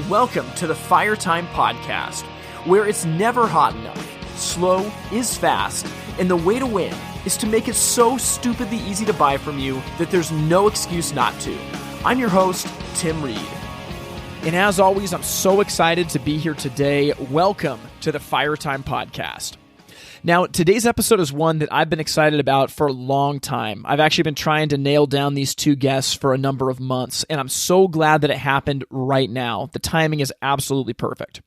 Welcome to the Fire Time Podcast, where it's never hot enough, slow is fast, and the way to win is to make it so stupidly easy to buy from you that there's no excuse not to. I'm your host, Tim Reed. And as always, I'm so excited to be here today. Welcome to the Fire Time Podcast. Now, today's episode is one that I've been excited about for a long time. I've actually been trying to nail down these two guests for a number of months, and I'm so glad that it happened right now. The timing is absolutely perfect.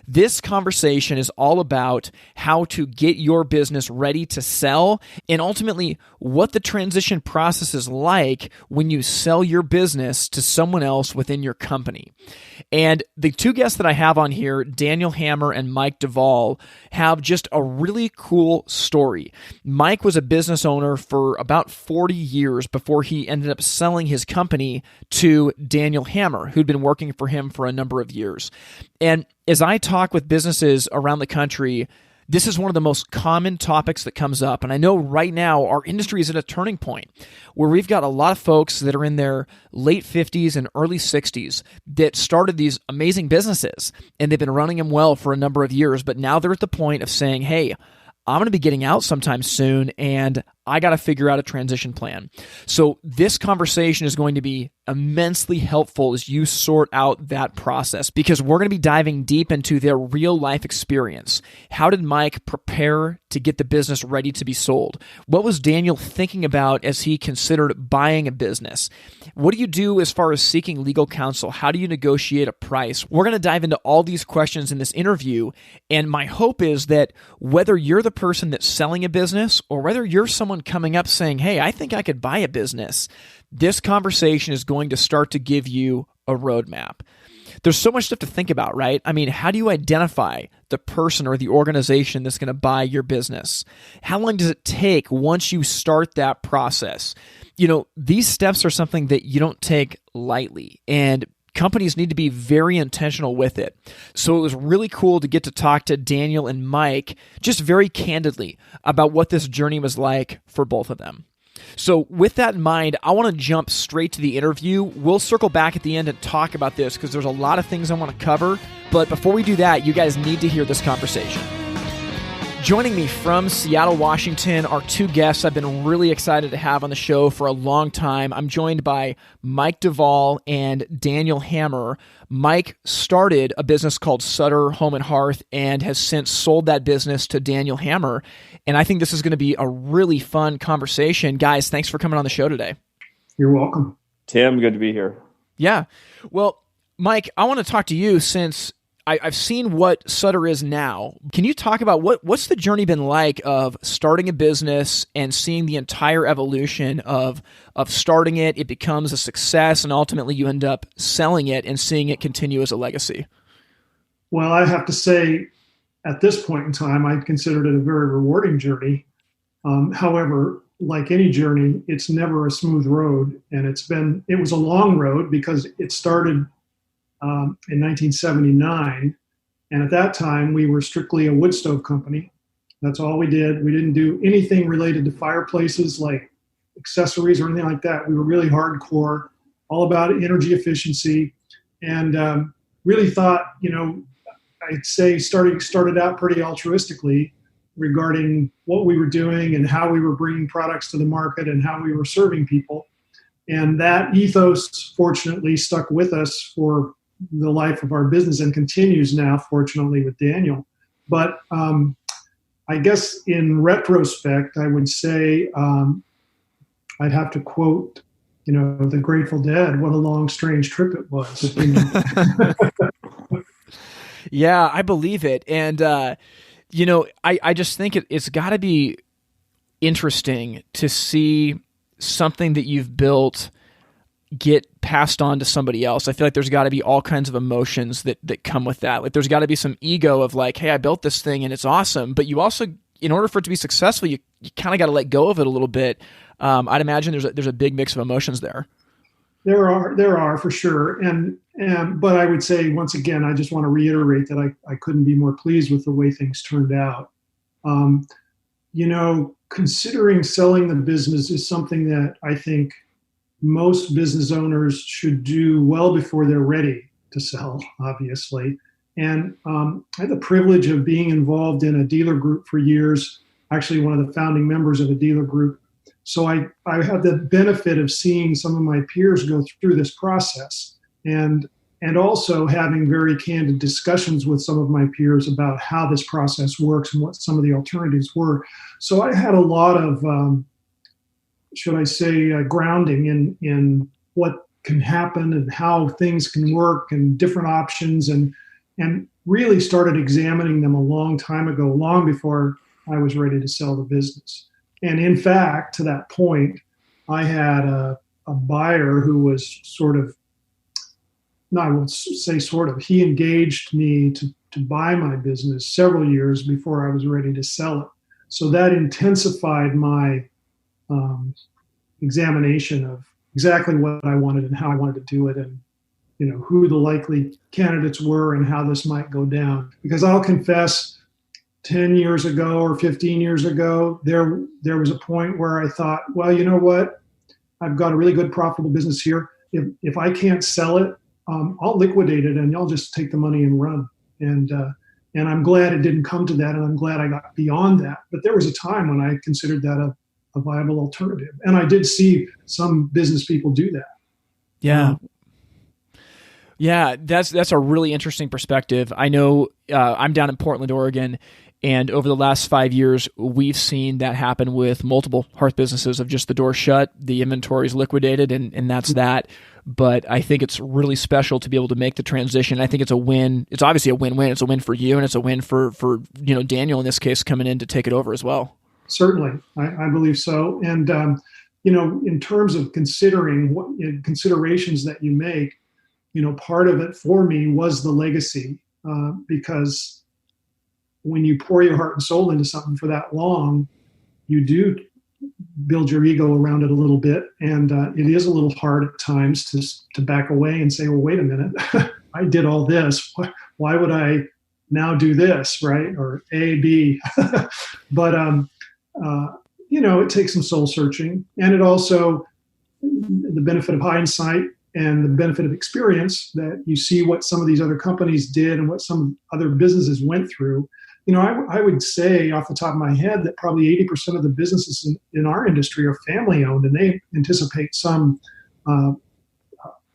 This conversation is all about how to get your business ready to sell and ultimately what the transition process is like when you sell your business to someone else within your company. And the two guests that I have on here, Daniel Hammer and Mike Duvall, have just a really cool story. Mike was a business owner for about 40 years before he ended up selling his company to Daniel Hammer, who'd been working for him for a number of years. And as I talk with businesses around the country, this is one of the most common topics that comes up. And I know right now our industry is at a turning point where we've got a lot of folks that are in their late 50s and early 60s that started these amazing businesses and they've been running them well for a number of years. But now they're at the point of saying, hey, I'm going to be getting out sometime soon and I got to figure out a transition plan. So this conversation is going to be immensely helpful as you sort out that process because we're going to be diving deep into their real life experience. How did Mike prepare to get the business ready to be sold? What was Daniel thinking about as he considered buying a business? What do you do as far as seeking legal counsel? How do you negotiate a price? We're going to dive into all these questions in this interview. And my hope is that whether you're the person that's selling a business or whether you're someone coming up saying, hey, I think I could buy a business, this conversation is going to start to give you a roadmap. There's so much stuff to think about, right? I mean, how do you identify the person or the organization that's going to buy your business? How long does it take once you start that process? You know, these steps are something that you don't take lightly, and companies need to be very intentional with it. So it was really cool to get to talk to Daniel and Mike just very candidly about what this journey was like for both of them. So with that in mind, I want to jump straight to the interview. We'll circle back at the end and talk about this because there's a lot of things I want to cover. But before we do that, you guys need to hear this conversation. Joining me from Seattle, Washington, are two guests I've been really excited to have on the show for a long time. I'm joined by Mike Duvall and Daniel Hammer. Mike started a business called Sutter Home and Hearth and has since sold that business to Daniel Hammer. And I think this is going to be a really fun conversation. Guys, thanks for coming on the show today. You're welcome. Tim, good to be here. Yeah. Well, Mike, I want to talk to you since I've seen what Sutter is now. Can you talk about what's the journey been like of starting a business and seeing the entire evolution of starting it, it becomes a success, and ultimately you end up selling it and seeing it continue as a legacy? Well, I have to say, at this point in time, I considered it a very rewarding journey. However, like any journey, it's never a smooth road, and it was a long road because it started in 1979. And at that time, we were strictly a wood stove company. That's all we did. We didn't do anything related to fireplaces like accessories or anything like that. We were really hardcore, all about energy efficiency, and really thought, I'd say started out pretty altruistically regarding what we were doing and how we were bringing products to the market and how we were serving people. And that ethos, fortunately, stuck with us for the life of our business and continues now, fortunately, with Daniel. But I guess in retrospect, I would say I'd have to quote, the Grateful Dead, what a long, strange trip it was. Yeah, I believe it. And, I just think it's got to be interesting to see something that you've built get passed on to somebody else. I feel like there's got to be all kinds of emotions that come with that. Like there's got to be some ego of like, hey, I built this thing and it's awesome. But you also, in order for it to be successful, you kind of got to let go of it a little bit. I'd imagine there's a big mix of emotions there. There are for sure. But I would say, once again, I just want to reiterate that I couldn't be more pleased with the way things turned out. Considering selling the business is something that I think most business owners should do well before they're ready. to sell, obviously. And I had the privilege of being involved in a dealer group for years, actually one of the founding members of a dealer group. So I had the benefit of seeing some of my peers go through this process, and also having very candid discussions with some of my peers about how this process works and what some of the alternatives were. So I had a lot of, should I say, grounding in what can happen and how things can work and different options, and really started examining them a long time ago, long before I was ready to sell the business. And in fact, to that point, I had a buyer who was sort of, no, I won't say sort of, he engaged me to buy my business several years before I was ready to sell it. So that intensified my examination of exactly what I wanted and how I wanted to do it, and who the likely candidates were and how this might go down. Because I'll confess, 10 years ago or 15 years ago, there was a point where I thought, well, you know what? I've got a really good profitable business here. If I can't sell it, I'll liquidate it and y'all just take the money and run. And I'm glad it didn't come to that, and I'm glad I got beyond that. But there was a time when I considered that a viable alternative. And I did see some business people do that. Yeah. Yeah, that's a really interesting perspective. I know I'm down in Portland, Oregon, and over the last 5 years, we've seen that happen with multiple Hearth businesses of just the door shut, the inventory is liquidated, and that's that. But I think it's really special to be able to make the transition. I think it's a win. It's obviously a win-win. It's a win for you, and it's a win for Daniel in this case coming in to take it over as well. Certainly, I believe so. And in terms of considering what considerations that you make, part of it for me was the legacy, because when you pour your heart and soul into something for that long, you do build your ego around it a little bit. And it is a little hard at times to back away and say, well, wait a minute, I did all this. Why would I now do this, right? Or A, B. But, it takes some soul searching. And it also, the benefit of hindsight and the benefit of experience, that you see what some of these other companies did and what some other businesses went through. I would say off the top of my head that probably 80% of the businesses in our industry are family owned, and they anticipate some,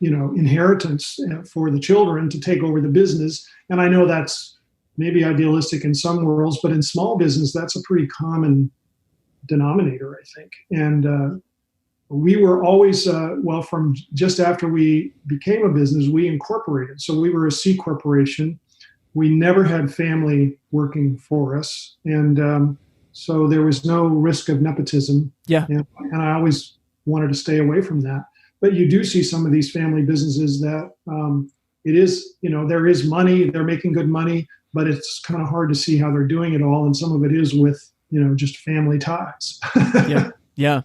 inheritance for the children to take over the business. And I know that's maybe idealistic in some worlds, but in small business, that's a pretty common denominator, I think. And we were always, from just after we became a business, we incorporated. So we were a C corporation. We never had family working for us. And so there was no risk of nepotism. Yeah. And I always wanted to stay away from that. But you do see some of these family businesses that it is, there is money, they're making good money, but it's kind of hard to see how they're doing it all. And some of it is with, just family ties. Yeah. Yeah.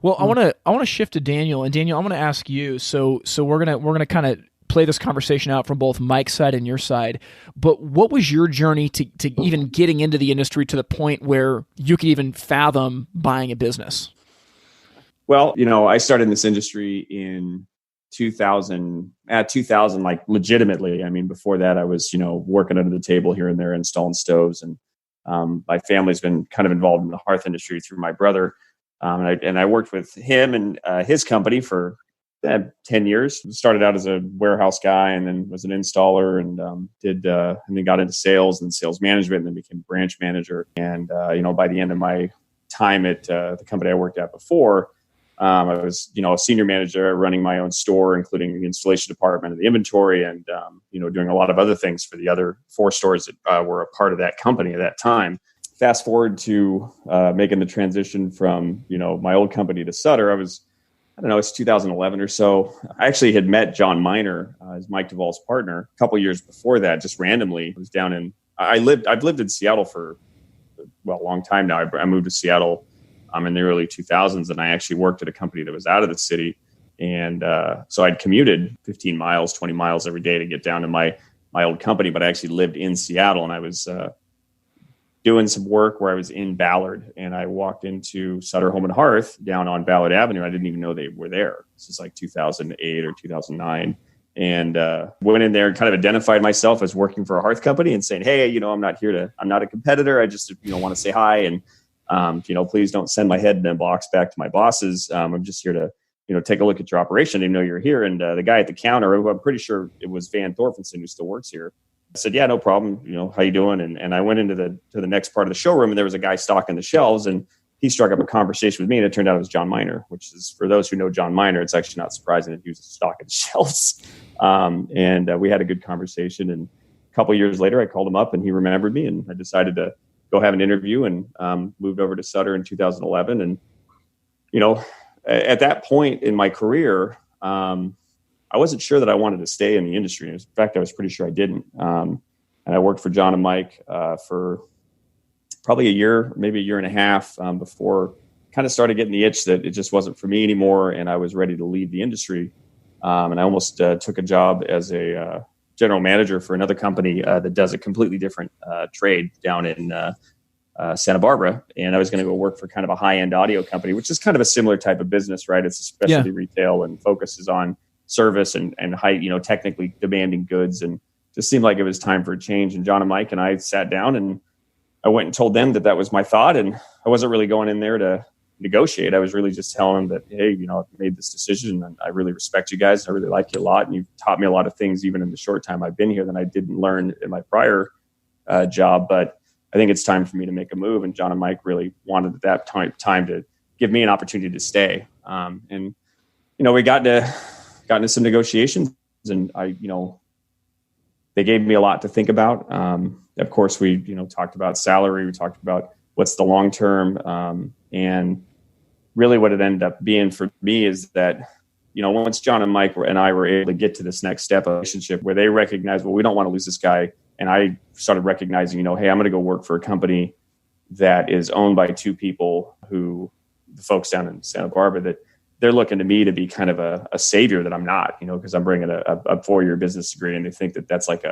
Well, I want to shift to Daniel, and Daniel, I want to ask you. So we're going to kind of play this conversation out from both Mike's side and your side. But what was your journey to even getting into the industry to the point where you could even fathom buying a business? Well, I started in this industry in 2000, like legitimately. I mean, before that, I was, working under the table here and there, installing stoves. And my family's been kind of involved in the hearth industry through my brother. And I worked with him and his company for 10 years. Started out as a warehouse guy, and then was an installer, and and then got into sales and sales management, and then became branch manager. And by the end of my time at the company I worked at before, I was a senior manager running my own store, including the installation department and the inventory, and doing a lot of other things for the other 4 stores that were a part of that company at that time. Fast forward to making the transition from my old company to Sutter. It's 2011 or so. I actually had met John Miner as Mike Duvall's partner a couple years before that, just randomly. I was down in, I've lived in Seattle for, a long time now. I moved to Seattle in the early 2000s, and I actually worked at a company that was out of the city. And so I'd commuted 15 miles, 20 miles every day to get down to my old company, but I actually lived in Seattle, and I was doing some work where I was in Ballard, and I walked into Sutter Home and Hearth down on Ballard Avenue. I didn't even know they were there. This is like 2008 or 2009. and went in there and kind of identified myself as working for a Hearth company and saying, hey, I'm not a competitor. I just, want to say hi. And, please don't send my head in a box back to my bosses. I'm just here to, take a look at your operation. I didn't know you're here. And the guy at the counter, who I'm pretty sure it was Van Thorfinson, who still works here, I said, yeah, no problem. How you doing? And I went into the next part of the showroom, and there was a guy stocking the shelves, and he struck up a conversation with me, and it turned out it was John Miner, which is, for those who know John Miner, it's actually not surprising that he was stocking the shelves. And we had a good conversation. And a couple of years later, I called him up, and he remembered me, and I decided to go have an interview, and moved over to Sutter in 2011. And, at that point in my career, I wasn't sure that I wanted to stay in the industry. In fact, I was pretty sure I didn't. And I worked for John and Mike for probably a year, maybe a year and a half, before kind of started getting the itch that it just wasn't for me anymore. And I was ready to leave the industry. And I almost took a job as a general manager for another company that does a completely different trade down in Santa Barbara. And I was going to go work for kind of a high-end audio company, which is kind of a similar type of business, right? It's a specialty retail and focuses on service and high, technically demanding goods. And just seemed like it was time for a change. And John and Mike and I sat down, and I went and told them that was my thought. And I wasn't really going in there to negotiate. I was really just telling them that, hey, I've made this decision, and I really respect you guys. I really like you a lot. And you've taught me a lot of things, even in the short time I've been here, that I didn't learn in my prior job. But I think it's time for me to make a move. And John and Mike really wanted at that time to give me an opportunity to stay. And, we got into some negotiations, and they gave me a lot to think about. Of course, we, talked about salary. We talked about what's the long term. And really what it ended up being for me is that, once John and Mike and I were able to get to this next step of relationship where they recognized, well, we don't want to lose this guy. And I started recognizing, hey, I'm going to go work for a company that is owned by two people who, the folks down in Santa Barbara, that they're looking to me to be kind of a savior that I'm not, because I'm bringing a 4-year business degree, and they think that that's like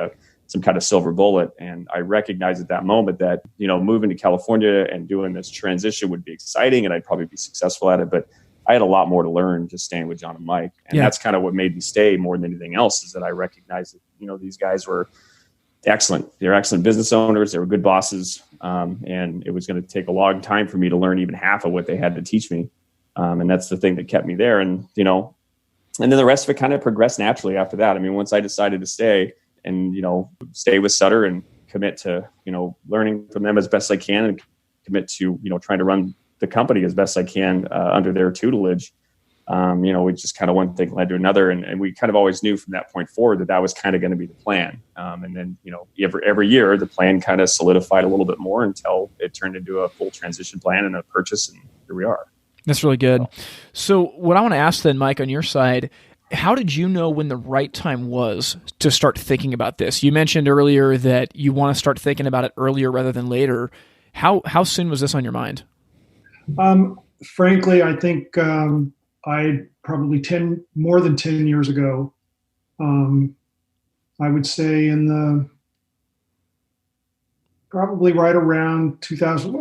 some kind of silver bullet. And I recognized at that moment that, moving to California and doing this transition would be exciting, and I'd probably be successful at it. But I had a lot more to learn just staying with John and Mike. And that's kind of what made me stay more than anything else, is that I recognized that, these guys were excellent. They're excellent business owners. They were good bosses. And it was going to take a long time for me to learn even half of what they had to teach me. And that's the thing that kept me there. And, and then the rest of it kind of progressed naturally after that. I mean, once I decided to stay and, stay with Sutter and commit to, learning from them as best I can, and commit to, trying to run the company as best I can under their tutelage. We just kind of one thing led to another. And we kind of always knew from that point forward that was kind of going to be the plan. And then, every year the plan kind of solidified a little bit more until it turned into a full transition plan and a purchase. And here we are. That's really good. So what I want to ask then, Mike, on your side, how did you know when the right time was to start thinking about this? You mentioned earlier that you want to start thinking about it earlier rather than later. How soon was this on your mind? Frankly, I think I probably more than 10 years ago, I would say probably right around 2000,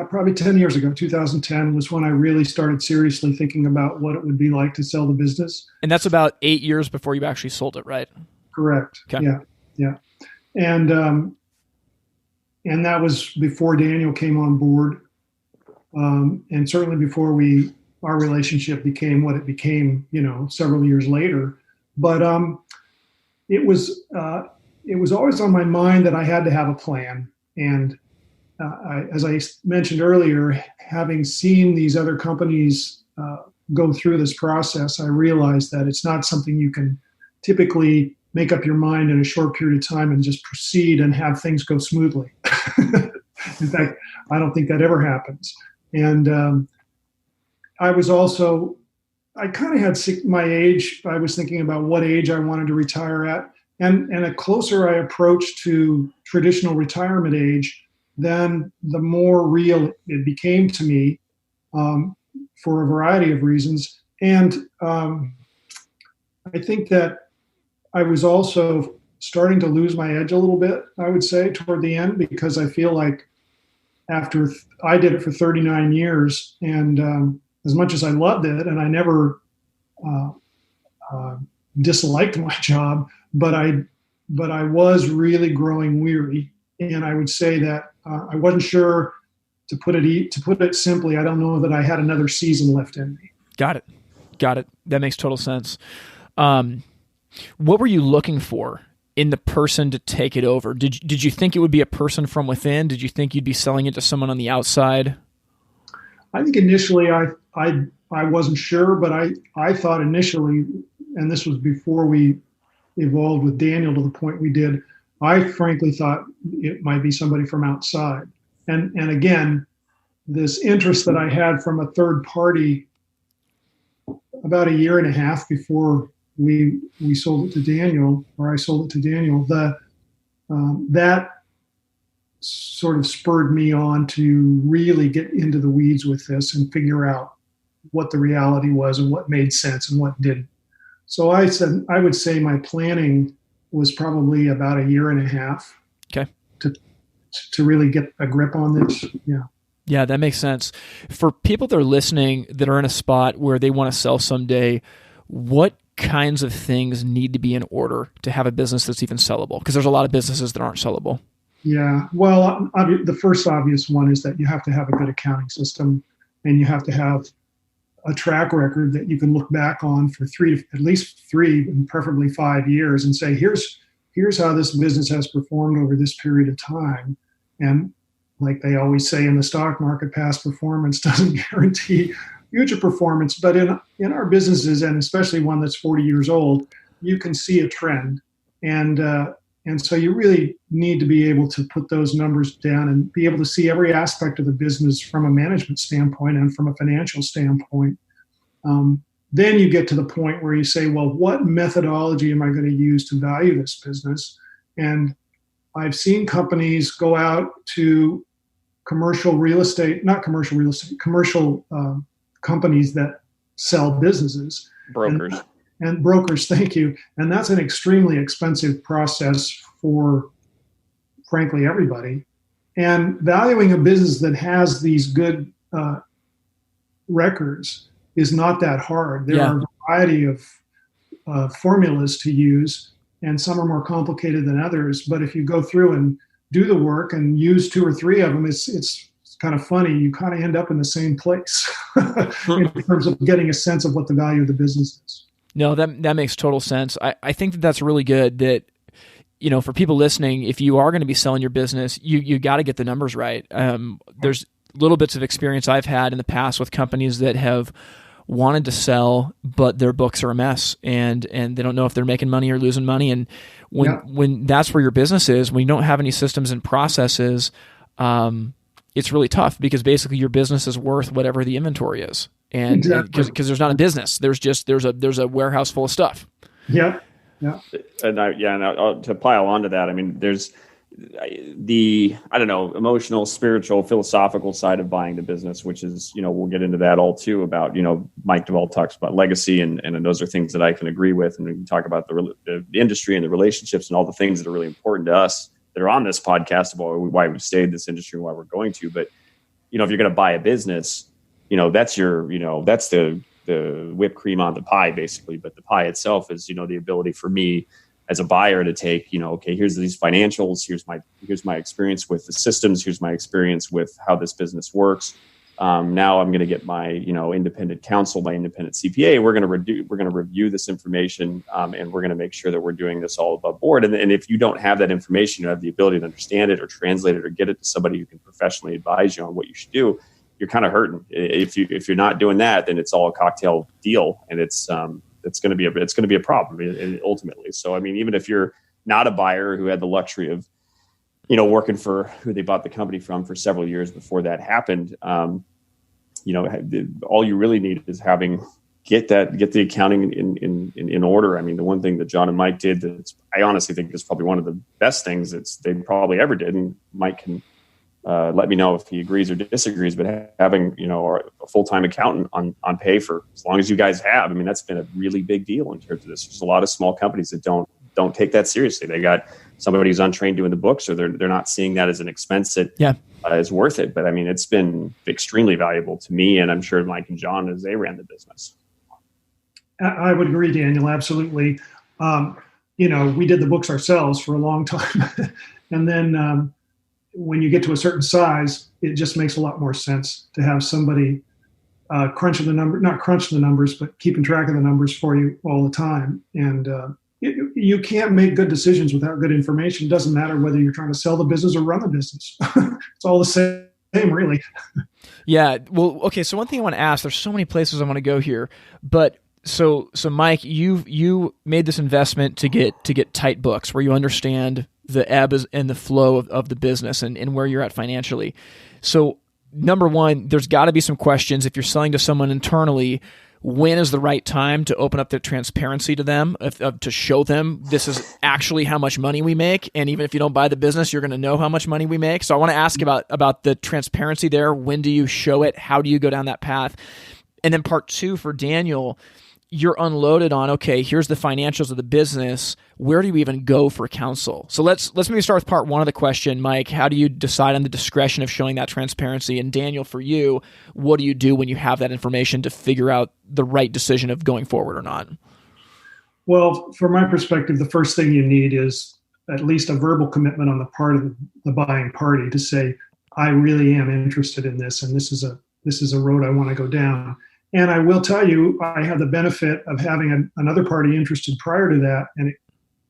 probably 10 years ago, 2010 was when I really started seriously thinking about what it would be like to sell the business. And that's about 8 years before you actually sold it, right? Correct. Okay. Yeah. And that was before Daniel came on board. And certainly before our relationship became what it became, several years later. But it was always on my mind that I had to have a plan. And as I mentioned earlier, having seen these other companies go through this process, I realized that it's not something you can typically make up your mind in a short period of time and just proceed and have things go smoothly. In fact, I don't think that ever happens. And I kind of had my age. I was thinking about what age I wanted to retire at. And the closer I approached to traditional retirement age, then the more real it became to me for a variety of reasons. And I think that I was also starting to lose my edge a little bit, I would say, toward the end, because I feel like after I did it for 39 years, and as much as I loved it, and I never disliked my job, but I was really growing weary. And I would say that I wasn't sure, to put it simply, I don't know that I had another season left in me. Got it. That makes total sense. What were you looking for in the person to take it over? Did you think it would be a person from within? Did you think you'd be selling it to someone on the outside? I think initially I wasn't sure, but I thought initially, and this was before we evolved with Daniel to the point we did, I frankly thought it might be somebody from outside. And again, this interest that I had from a third party about a year and a half before we sold it to Daniel, or I sold it to Daniel, that sort of spurred me on to really get into the weeds with this and figure out what the reality was and what made sense and what didn't. So I would say my planning was probably about a year and a half. Okay. To really get a grip on this. Yeah. Yeah, that makes sense. For people that are listening that are in a spot where they want to sell someday, what kinds of things need to be in order to have a business that's even sellable? Because there's a lot of businesses that aren't sellable. Yeah. Well, the first obvious one is that you have to have a good accounting system, and you have to have a track record that you can look back on for at least three and preferably 5 years and say, here's how this business has performed over this period of time. And like they always say in the stock market, past performance doesn't guarantee future performance. But in our businesses, and especially one that's 40 years old, you can see a trend. And so you really need to be able to put those numbers down and be able to see every aspect of the business from a management standpoint and from a financial standpoint. Then you get to the point where you say, well, what methodology am I going to use to value this business? And I've seen companies go out to commercial companies that sell businesses. Brokers. And brokers, thank you. And that's an extremely expensive process for, frankly, everybody. And valuing a business that has these good records is not that hard. There are a variety of formulas to use, and some are more complicated than others. But if you go through and do the work and use 2 or 3 of them, it's kind of funny. You kind of end up in the same place in terms of getting a sense of what the value of the business is. No, that makes total sense. I think that's really good that, for people listening, if you are going to be selling your business, you got to get the numbers right. There's little bits of experience I've had in the past with companies that have wanted to sell, but their books are a mess and they don't know if they're making money or losing money. And when that's where your business is, when you don't have any systems and processes, it's really tough because basically your business is worth whatever the inventory is. And because there's not a business, there's a warehouse full of stuff. Yeah. And to pile onto that, I mean, there's the emotional, spiritual, philosophical side of buying the business, which is, we'll get into that all too about, Mike Duvall talks about legacy and those are things that I can agree with. And we can talk about the industry and the relationships and all the things that are really important to us that are on this podcast about why we've stayed in this industry and why we're going to. But, if you're going to buy a business, that's that's the whipped cream on the pie, basically. But the pie itself is, the ability for me as a buyer to take, okay, here's these financials, here's my experience with the systems, here's my experience with how this business works. Now I'm going to get my, independent counsel, my independent CPA. We're going to review this information, and we're going to make sure that we're doing this all above board. And if you don't have that information, you have the ability to understand it or translate it or get it to somebody who can professionally advise you on what you should do. You're kind of hurting. If you're not doing that, then it's all a cocktail deal, and it's going to be a problem ultimately. So I mean, even if you're not a buyer who had the luxury of, working for who they bought the company from for several years before that happened, all you really need is get the accounting in order. I mean, the one thing that John and Mike did that I honestly think is probably one of the best things they probably ever did, and Mike can let me know if he agrees or disagrees, but having, a full-time accountant on pay for as long as you guys have, I mean, that's been a really big deal in terms of this. There's a lot of small companies that don't take that seriously. They got somebody who's untrained doing the books, or they're not seeing that as an expense that is worth it. But I mean, it's been extremely valuable to me, and I'm sure Mike and John as they ran the business. I would agree, Daniel. Absolutely. We did the books ourselves for a long time. And then when you get to a certain size, it just makes a lot more sense to have somebody not crunching the numbers, but keeping track of the numbers for you all the time. And you can't make good decisions without good information. It doesn't matter whether you're trying to sell the business or run the business. It's all the same, really. Yeah. Well, okay. So one thing I want to ask, there's so many places I want to go here, but so Mike, you made this investment to get tight books where you understand the ebb and the flow of the business and where you're at financially. So number one, there's got to be some questions if you're selling to someone internally. When is the right time to open up the transparency to them, to show them this is actually how much money we make? And even if you don't buy the business, you're going to know how much money we make. So I want to ask about the transparency there. When do you show it? How do you go down that path? And then part two for Daniel, you're unloaded on, okay, here's the financials of the business. Where do you even go for counsel? So let's maybe start with part one of the question, Mike. How do you decide on the discretion of showing that transparency? And Daniel, for you, what do you do when you have that information to figure out the right decision of going forward or not? Well, from my perspective, the first thing you need is at least a verbal commitment on the part of the buying party to say, I really am interested in this, and this is a road I want to go down. And I will tell you, I have the benefit of having another party interested prior to that. And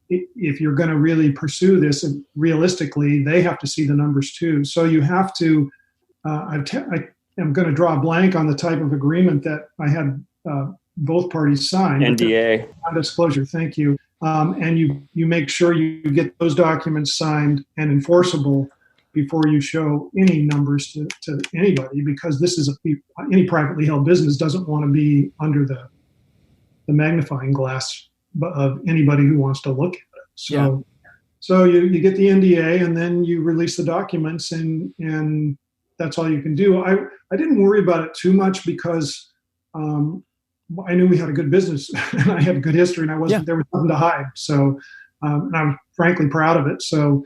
if you're going to really pursue this, and realistically, they have to see the numbers too. So you have to, I am going to draw a blank on the type of agreement that I had both parties sign. NDA. Non-disclosure, thank you. And you make sure you get those documents signed and enforceable before you show any numbers to anybody, because this is any privately held business doesn't want to be under the magnifying glass of anybody who wants to look at it. So you get the NDA and then you release the documents and that's all you can do. I didn't worry about it too much because I knew we had a good business and I had a good history and there was nothing to hide. So and I'm frankly proud of it. So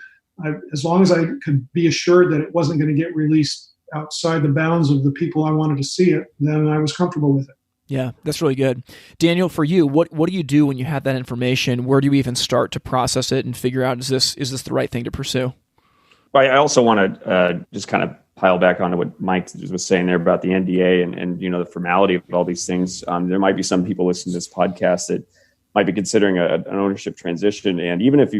as long as I could be assured that it wasn't going to get released outside the bounds of the people I wanted to see it, then I was comfortable with it. Yeah, that's really good. Daniel, for you, what do you do when you have that information? Where do you even start to process it and figure out, is this the right thing to pursue? Well, I also want to just kind of pile back onto what Mike was saying there about the NDA and the formality of all these things. There might be some people listening to this podcast that might be considering an ownership transition. And even if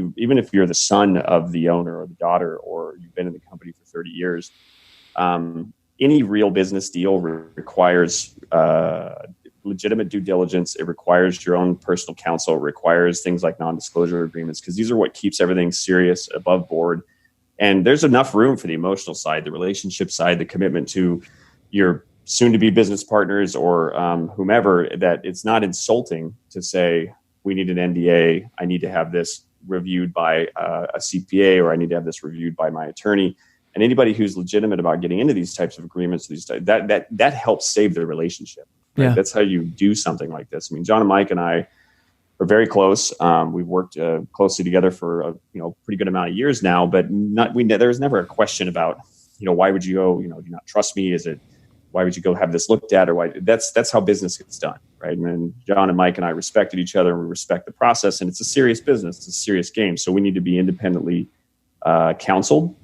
you're the son of the owner or the daughter, or you've been in the company for 30 years, any real business deal requires legitimate due diligence. It requires your own personal counsel. It requires things like non-disclosure agreements, because these are what keeps everything serious, above board. And there's enough room for the emotional side, the relationship side, the commitment to your soon-to-be business partners or whomever, that it's not insulting to say, we need an NDA, I need to have this reviewed by a CPA, or I need to have this reviewed by my attorney. And anybody who's legitimate about getting into these types of agreements, that helps save their relationship. Right? Yeah. That's how you do something like this. I mean, John and Mike and I are very close. We've worked closely together for a pretty good amount of years now, but there was never a question about, why would you go, do you not trust me? Why would you go have this looked at, or why? That's how business gets done, right? And then John and Mike and I respected each other, and we respect the process. And it's a serious business; it's a serious game. So we need to be independently counseled,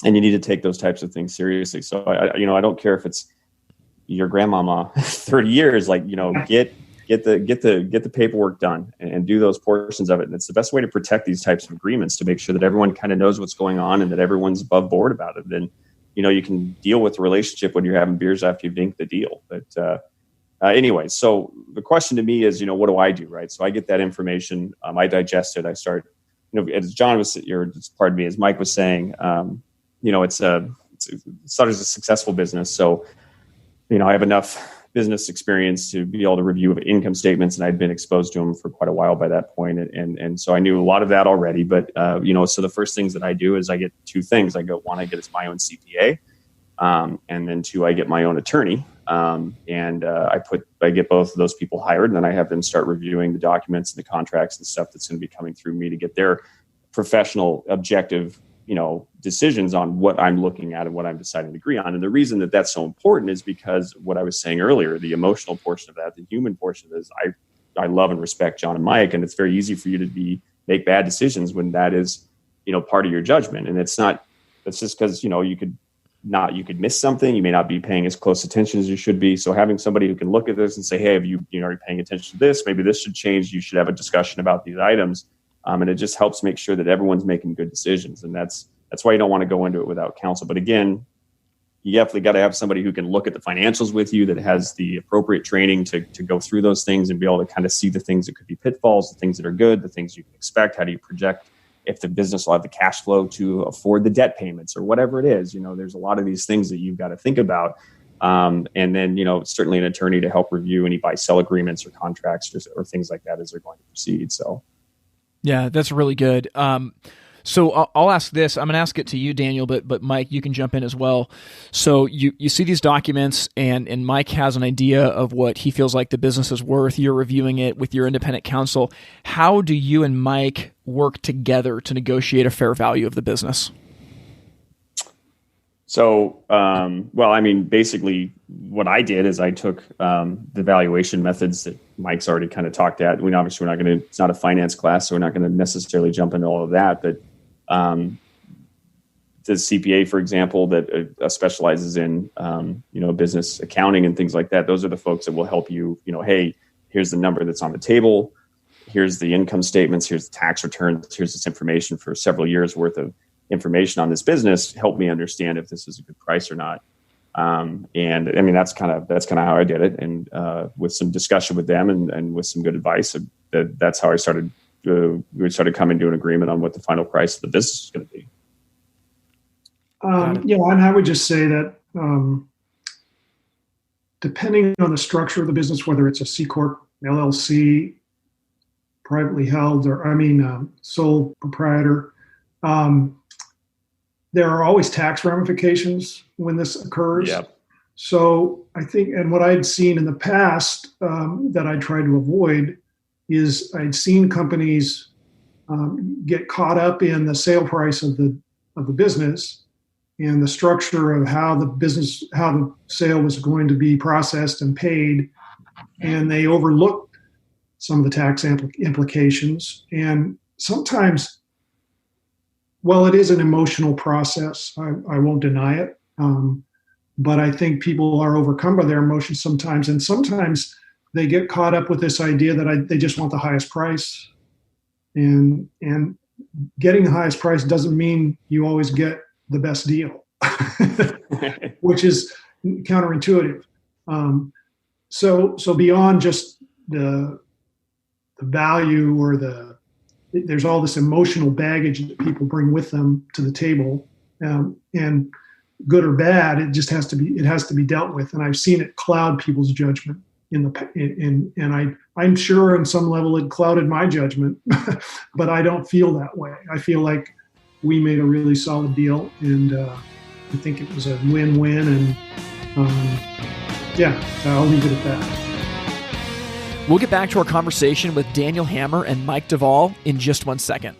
and you need to take those types of things seriously. So I don't care if it's your grandmama 30 years, get the paperwork done and do those portions of it. And it's the best way to protect these types of agreements, to make sure that everyone kind of knows what's going on and that everyone's above board about it. Then you can deal with the relationship when you're having beers after you've inked the deal. But anyway, so the question to me is, what do I do, right? So I get that information, I digest it, I start, as John was, as Mike was saying, Sutter's a successful business. So, I have enough business experience to be able to review income statements, and I'd been exposed to them for quite a while by that point. And so I knew a lot of that already, but, so the first things that I do is I get two things. One, I get my own CPA. And then two, I get my own attorney. And I get both of those people hired, and then I have them start reviewing the documents and the contracts and stuff that's going to be coming through me to get their professional, objective, decisions on what I'm looking at and what I'm deciding to agree on. And the reason that that's so important is because what I was saying earlier, the emotional portion of that, the human portion of this, I love and respect John and Mike, and it's very easy for you to make bad decisions when that is, part of your judgment. And it's just because, you could miss something. You may not be paying as close attention as you should be. So having somebody who can look at this and say, hey, are you paying attention to this? Maybe this should change. You should have a discussion about these items. And it just helps make sure that everyone's making good decisions. And that's why you don't want to go into it without counsel. But again, you definitely got to have somebody who can look at the financials with you, that has the appropriate training to go through those things and be able to kind of see the things that could be pitfalls, the things that are good, the things you can expect. How do you project if the business will have the cash flow to afford the debt payments or whatever it is? There's a lot of these things that you've got to think about. And then, certainly an attorney to help review any buy-sell agreements or contracts or things like that as they're going to proceed. So, yeah, that's really good. So I'll ask this. I'm going to ask it to you, Daniel, but Mike, you can jump in as well. So you see these documents, and Mike has an idea of what he feels like the business is worth. You're reviewing it with your independent counsel. How do you and Mike work together to negotiate a fair value of the business? So, basically what I did is I took the valuation methods that Mike's already kind of talked at. It's not a finance class, so we're not going to necessarily jump into all of that. But the CPA, for example, that specializes in, business accounting and things like that, those are the folks that will help you, hey, here's the number that's on the table. Here's the income statements. Here's the tax returns. Here's this information for several years worth of information on this business. Help me understand if this is a good price or not. That's kind of how I did it. And with some discussion with them and with some good advice, that's how I started. We started coming to an agreement on what the final price of the business is going to be. And I would just say that depending on the structure of the business, whether it's a C Corp, LLC, privately held, or sole proprietor, there are always tax ramifications when this occurs. Yep. So I think, and what I'd seen in the past that I tried to avoid is I'd seen companies get caught up in the sale price of the business and the structure of how the sale was going to be processed and paid, and they overlooked some of the tax implications. And sometimes, well, it is an emotional process. I won't deny it. But I think people are overcome by their emotions sometimes. And sometimes they get caught up with this idea that they just want the highest price. And getting the highest price doesn't mean you always get the best deal, which is counterintuitive. So beyond just the value or there's all this emotional baggage that people bring with them to the table, and good or bad, it has to be dealt with. And I've seen it cloud people's judgment and I'm sure on some level it clouded my judgment, but I don't feel that way. I feel like we made a really solid deal, and I think it was a win-win. And I'll leave it at that. We'll get back to our conversation with Daniel Hammer and Mike Duvall in just 1 second.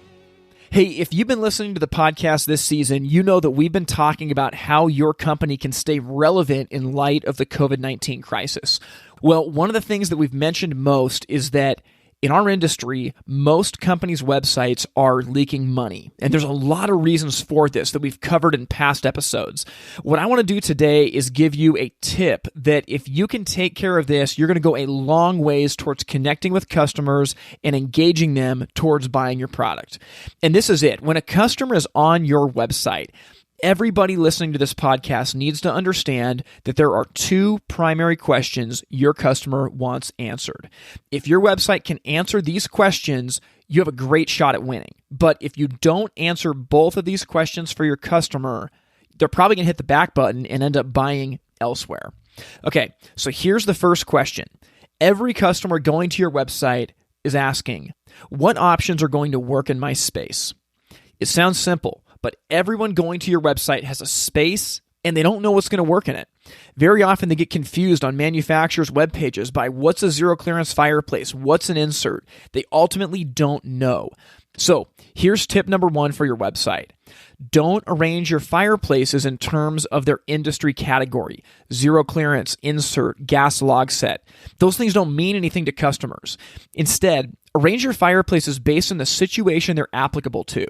Hey, if you've been listening to the podcast this season, you know that we've been talking about how your company can stay relevant in light of the COVID-19 crisis. Well, one of the things that we've mentioned most is that in our industry, most companies' websites are leaking money. And there's a lot of reasons for this that we've covered in past episodes. What I want to do today is give you a tip that if you can take care of this, you're going to go a long ways towards connecting with customers and engaging them towards buying your product. And this is it. When a customer is on your website, everybody listening to this podcast needs to understand that there are two primary questions your customer wants answered. If your website can answer these questions, you have a great shot at winning. But if you don't answer both of these questions for your customer, they're probably going to hit the back button and end up buying elsewhere. Okay, so here's the first question. Every customer going to your website is asking, what options are going to work in my space? It sounds simple, but everyone going to your website has a space, and they don't know what's going to work in it. Very often they get confused on manufacturers' web pages by what's a zero clearance fireplace, what's an insert. They ultimately don't know. So here's tip number 1 for your website. Don't arrange your fireplaces in terms of their industry category. Zero clearance, insert, gas log set. Those things don't mean anything to customers. Instead, arrange your fireplaces based on the situation they're applicable to.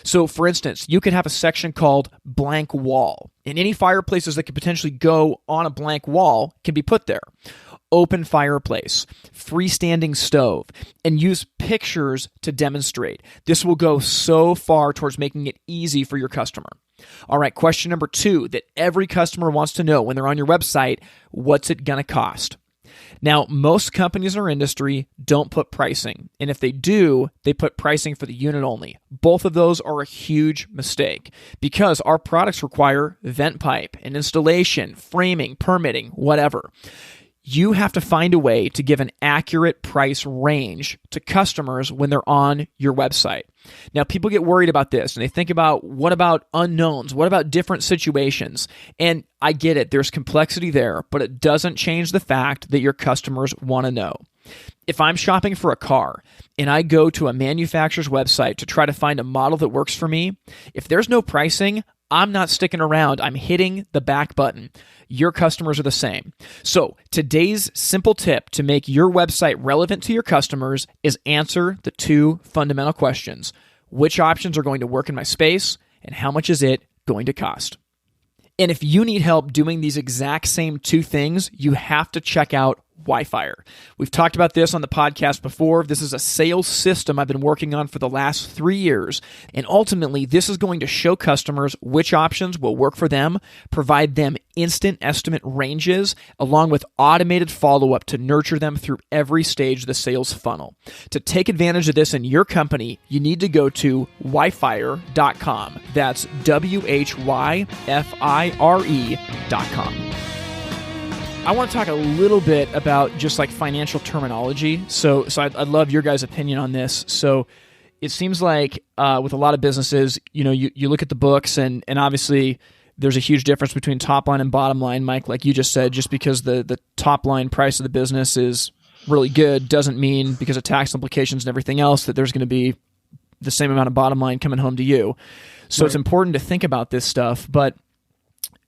So, for instance, you could have a section called blank wall, and any fireplaces that could potentially go on a blank wall can be put there. Open fireplace, freestanding stove, and use pictures to demonstrate. This will go so far towards making it easy for your customer. All right, question number 2 that every customer wants to know when they're on your website: what's it going to cost? Now, most companies in our industry don't put pricing, and if they do, they put pricing for the unit only. Both of those are a huge mistake because our products require vent pipe and installation, framing, permitting, whatever. You have to find a way to give an accurate price range to customers when they're on your website. Now, people get worried about this and they think about, what about unknowns? What about different situations? And I get it, there's complexity there, but it doesn't change the fact that your customers want to know. If I'm shopping for a car and I go to a manufacturer's website to try to find a model that works for me, if there's no pricing, I'm not sticking around. I'm hitting the back button. Your customers are the same. So today's simple tip to make your website relevant to your customers is answer the 2 fundamental questions. Which options are going to work in my space, and how much is it going to cost? And if you need help doing these exact same 2 things, you have to check out Wi-Fire. We've talked about this on the podcast before. This is a sales system I've been working on for the last 3 years. And ultimately, this is going to show customers which options will work for them, provide them instant estimate ranges, along with automated follow-up to nurture them through every stage of the sales funnel. To take advantage of this in your company, you need to go to Wyfire.com. That's WHYFIRE.com. I want to talk a little bit about just like financial terminology. So I'd love your guys' opinion on this. So it seems like with a lot of businesses, you look at the books and obviously there's a huge difference between top line and bottom line, Mike, like you just said. Just because the top line price of the business is really good doesn't mean, because of tax implications and everything else, that there's going to be the same amount of bottom line coming home to you. So It's important to think about this stuff. But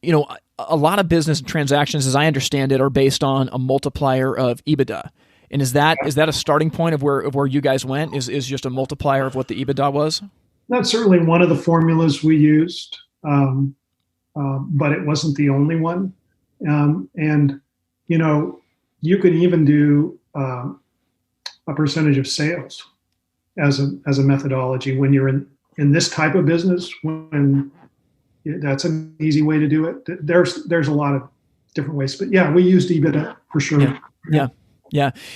a lot of business transactions, as I understand it, are based on a multiplier of EBITDA. And is that a starting point of where you guys went? Is just a multiplier of what the EBITDA was? That's certainly one of the formulas we used, but it wasn't the only one. And you can even do a percentage of sales as a methodology when you're in this type of business. When that's an easy way to do it. There's a lot of different ways, but yeah, we used EBITDA for sure. Yeah.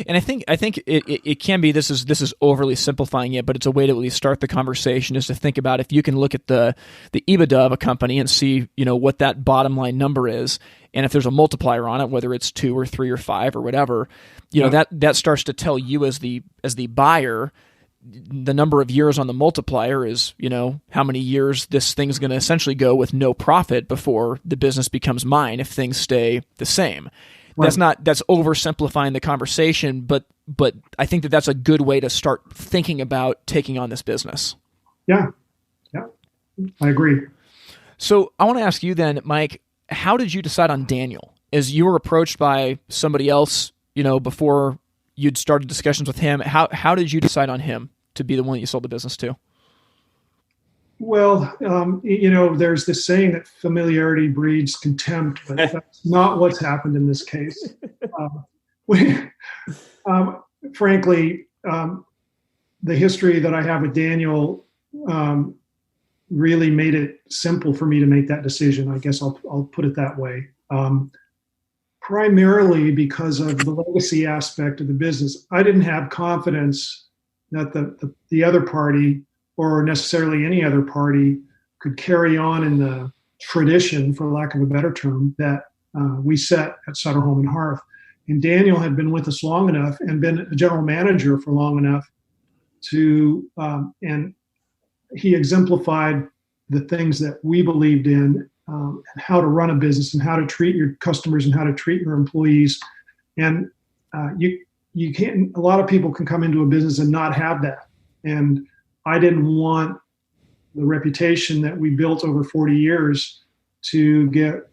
And I think it can be, this is overly simplifying it, but it's a way to at least start the conversation, is to think about if you can look at the EBITDA of a company and see, what that bottom line number is. And if there's a multiplier on it, whether it's 2 or 3 or 5 or whatever, that starts to tell you as the buyer, the number of years on the multiplier is, how many years this thing's going to essentially go with no profit before the business becomes mine if things stay the same. Right. That's oversimplifying the conversation, but I think that's a good way to start thinking about taking on this business. Yeah, I agree. So I want to ask you then, Mike, how did you decide on Daniel? As you were approached by somebody else, before you'd started discussions with him, how did you decide on him to be the one that you sold the business to? Well, there's this saying that familiarity breeds contempt, but that's not what's happened in this case. Frankly, the history that I have with Daniel really made it simple for me to make that decision. I guess I'll put it that way. Primarily because of the legacy aspect of the business. I didn't have confidence that the other party, or necessarily any other party, could carry on in the tradition, for lack of a better term, that we set at Sutter Home and Hearth. And Daniel had been with us long enough and been a general manager for long enough and he exemplified the things that we believed in and how to run a business and how to treat your customers and how to treat your employees. And you can't. A lot of people can come into a business and not have that. And I didn't want the reputation that we built over 40 years to get,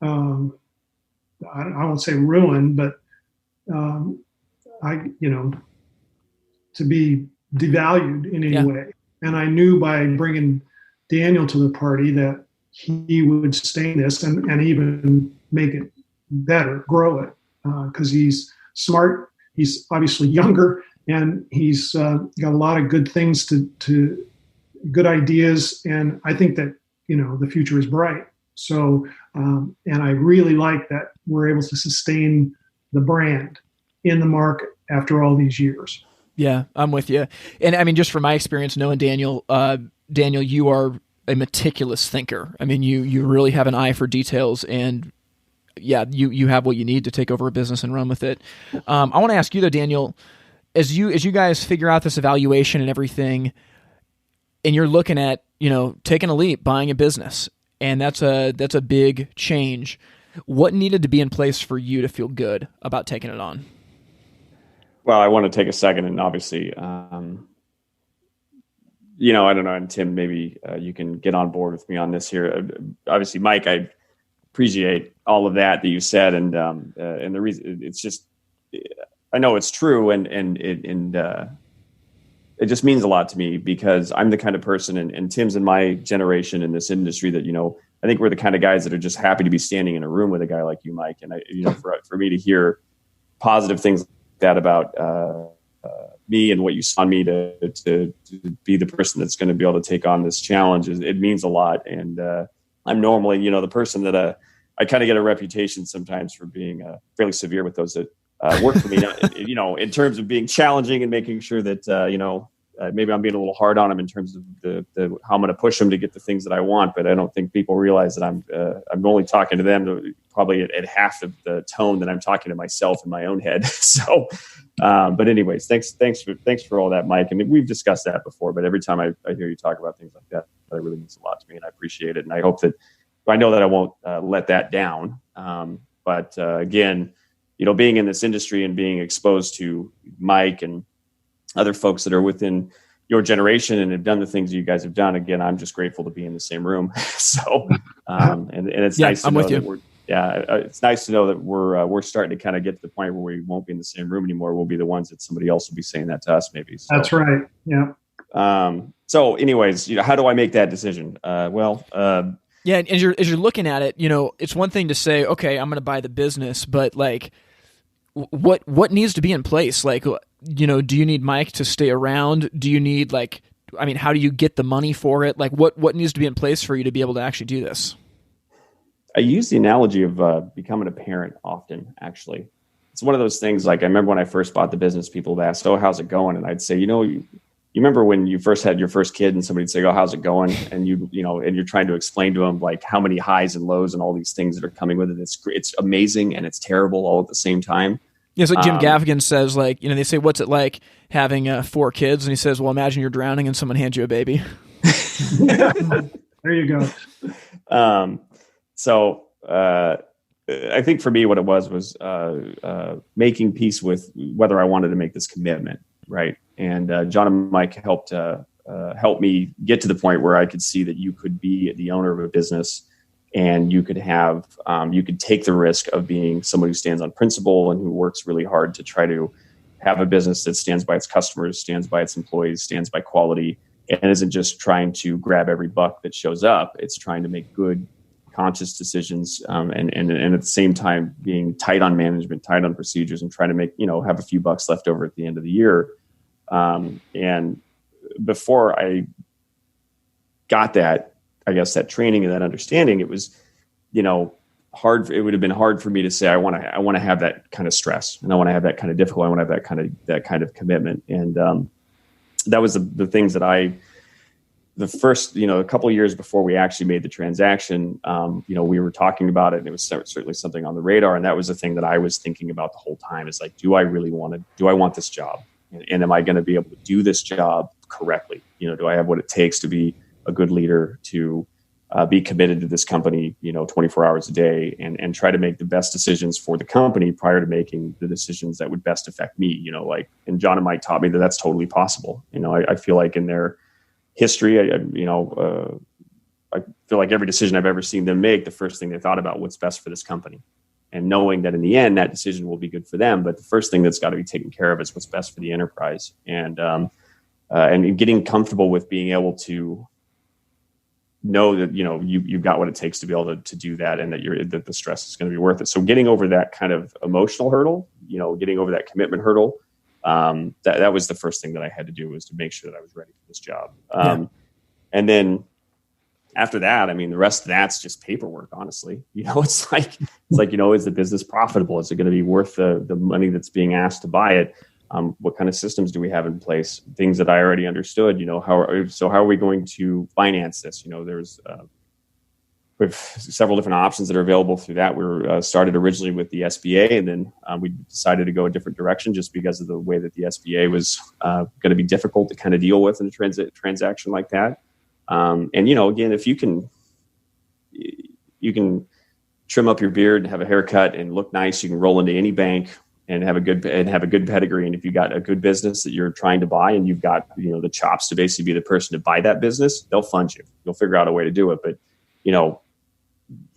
I won't say ruined, but to be devalued in any way. And I knew by bringing Daniel to the party that he would sustain this and even make it better, grow it, because he's smart. He's obviously younger, and he's got a lot of good things to good ideas. And I think that, the future is bright. So, and I really like that we're able to sustain the brand in the market after all these years. Yeah, I'm with you. And I mean, just from my experience knowing Daniel, you are a meticulous thinker. I mean, you really have an eye for details, and you have what you need to take over a business and run with it. I want to ask you though, Daniel, as you guys figure out this evaluation and everything, and you're looking at, taking a leap, buying a business, and that's a big change. What needed to be in place for you to feel good about taking it on? Well, I want to take a second and obviously, I don't know, and Tim, maybe you can get on board with me on this here. Obviously, Mike, I appreciate all of that you said, and the reason it's just, I know it's true, and it just means a lot to me because I'm the kind of person, and Tim's in my generation in this industry that, I think we're the kind of guys that are just happy to be standing in a room with a guy like you, Mike, and for me to hear positive things like that about me and what you saw in me to be the person that's going to be able to take on this challenge, it means a lot. And I'm normally, the person that I kind of get a reputation sometimes for being fairly severe with those that work for me, in terms of being challenging and making sure that, maybe I'm being a little hard on them in terms of the how I'm going to push them to get the things that I want. But I don't think people realize that I'm only talking to them probably at half of the tone that I'm talking to myself in my own head. So, but anyways, thanks for all that, Mike. I mean, we've discussed that before, but every time I hear you talk about things like that, that really means a lot to me, and I appreciate it. And I hope that I know that I won't let that down. But again, being in this industry and being exposed to Mike and other folks that are within your generation and have done the things you guys have done, again, I'm just grateful to be in the same room. So, and it's nice to know that it's nice to know that we're starting to kind of get to the point where we won't be in the same room anymore. We'll be the ones that somebody else will be saying that to us, maybe. So, that's right. Yeah. So anyways, how do I make that decision? Yeah, and as you're looking at it, it's one thing to say, okay, I'm going to buy the business, but like, what needs to be in place? Like, do you need Mike to stay around? Do you need how do you get the money for it? Like, what needs to be in place for you to be able to actually do this? I use the analogy of becoming a parent often. Actually, it's one of those things. Like I remember when I first bought the business, people would ask, "Oh, how's it going?" And I'd say, you remember when you first had your first kid and somebody'd say, "Oh, how's it going?" And and you're trying to explain to them like how many highs and lows and all these things that are coming with it. It's amazing and it's terrible all at the same time. Yeah, so Jim Gaffigan says, they say, "What's it like having 4 kids?" And he says, "Well, imagine you're drowning and someone hands you a baby." There you go. So I think for me, what it was making peace with whether I wanted to make this commitment, right? And John and Mike helped me get to the point where I could see that you could be the owner of a business and you could have, you could take the risk of being someone who stands on principle and who works really hard to try to have a business that stands by its customers, stands by its employees, stands by quality, and isn't just trying to grab every buck that shows up. It's trying to make good, conscious decisions, and at the same time being tight on management, tight on procedures, and trying to make, have a few bucks left over at the end of the year. And before I got that, I guess that training and that understanding, it was, hard. It would have been hard for me to say, I want to have that kind of stress, and I want to have that kind of difficulty. I want to have that kind of commitment. And that was the things that the first, a couple of years before we actually made the transaction, we were talking about it, and it was certainly something on the radar. And that was the thing that I was thinking about the whole time is like, do I want this job? And am I going to be able to do this job correctly? Do I have what it takes to be a good leader, to be committed to this company, 24 hours a day, and try to make the best decisions for the company prior to making the decisions that would best affect me. And John and Mike taught me that that's totally possible. I feel like in their history, I feel like every decision I've ever seen them make, the first thing they thought about what's best for this company, and knowing that in the end that decision will be good for them. But the first thing that's got to be taken care of is what's best for the enterprise, and getting comfortable with being able to know that you've got what it takes to be able to do that, and that the stress is going to be worth it. So getting over that kind of emotional hurdle, getting over that commitment hurdle, that was the first thing that I had to do, was to make sure that I was ready for this job. And then after that, the rest of that's just paperwork, honestly. It's like, is the business profitable? Is it going to be worth the money that's being asked to buy it? What kind of systems do we have in place? Things that I already understood, how are we going to finance this? We have several different options that are available through that. We were started originally with the SBA, and then we decided to go a different direction just because of the way that the SBA was going to be difficult to kind of deal with in a transaction like that. Again, if you can trim up your beard and have a haircut and look nice, you can roll into any bank and have a good pedigree. And if you got a good business that you're trying to buy, and you've got the chops to basically be the person to buy that business, they'll fund you. You'll figure out a way to do it. But